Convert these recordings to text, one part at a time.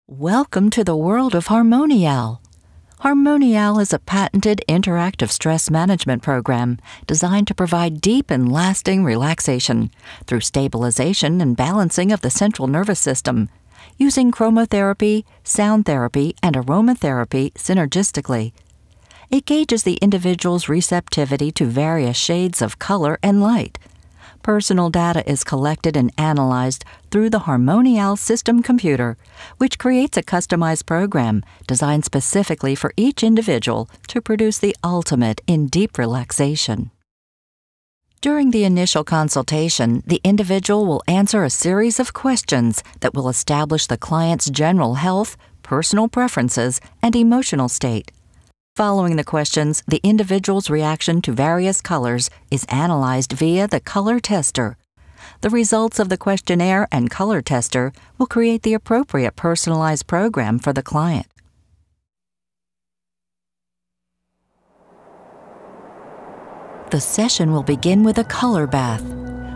Welcome to the world of Harmonial. Harmonial is a patented interactive stress management program designed to provide deep and lasting relaxation through stabilization and balancing of the central nervous system, using chromotherapy, sound therapy, and aromatherapy synergistically. It gauges the individual's receptivity to various shades of color and light. Personal data is collected and analyzed through the Harmonial system computer, which creates a customized program designed specifically for each individual to produce the ultimate in deep relaxation. During the initial consultation, the individual will answer a series of questions that will establish the client's general health, personal preferences, and emotional state. Following the questions, the individual's reaction to various colors is analyzed via the color tester. The results of the questionnaire and color tester will create the appropriate personalized program for the client. The session will begin with a color bath.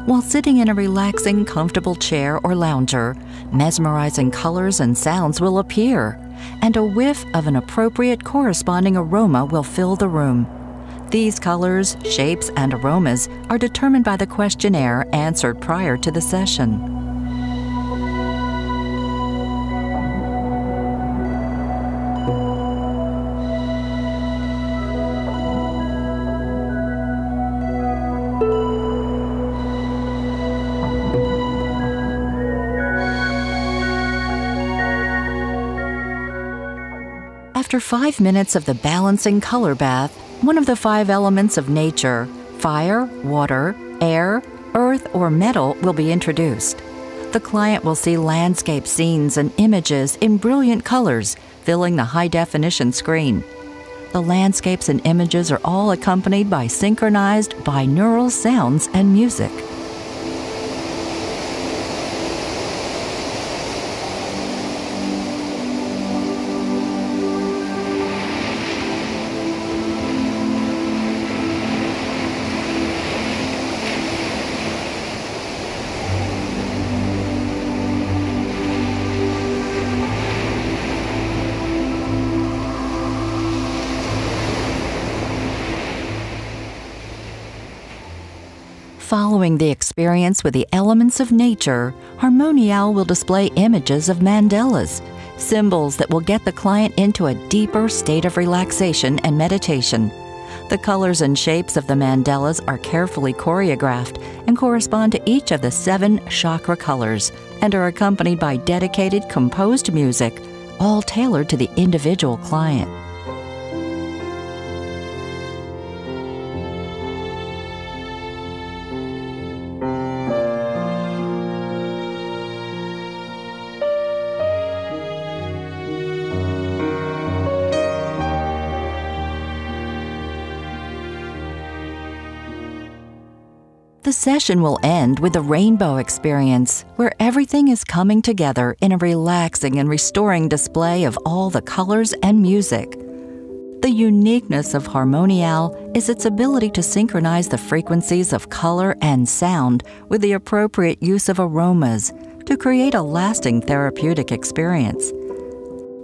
While sitting in a relaxing, comfortable chair or lounger, mesmerizing colors and sounds will appear, and a whiff of an appropriate corresponding aroma will fill the room. These colors, shapes, and aromas are determined by the questionnaire answered prior to the session. After 5 minutes of the balancing color bath, one of the 5 elements of nature, fire, water, air, earth, or metal, will be introduced. The client will see landscape scenes and images in brilliant colors, filling the high-definition screen. The landscapes and images are all accompanied by synchronized binaural sounds and music. Following the experience with the elements of nature, Harmonial will display images of mandalas, symbols that will get the client into a deeper state of relaxation and meditation. The colors and shapes of the mandalas are carefully choreographed and correspond to each of the 7 chakra colors and are accompanied by dedicated composed music, all tailored to the individual client. The session will end with a rainbow experience, where everything is coming together in a relaxing and restoring display of all the colors and music. The uniqueness of Harmonial is its ability to synchronize the frequencies of color and sound with the appropriate use of aromas to create a lasting therapeutic experience.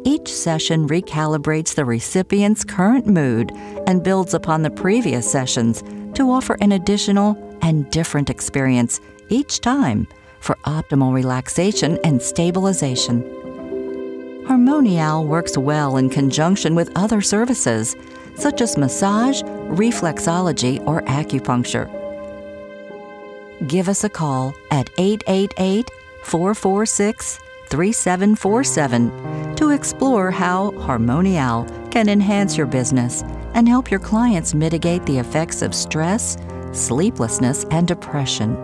Each session recalibrates the recipient's current mood and builds upon the previous sessions to offer an additional and different experience each time for optimal relaxation and stabilization. Harmonial works well in conjunction with other services, such as massage, reflexology, or acupuncture. Give us a call at 888-446-3747 to explore how Harmonial can enhance your business and help your clients mitigate the effects of stress, sleeplessness, and depression.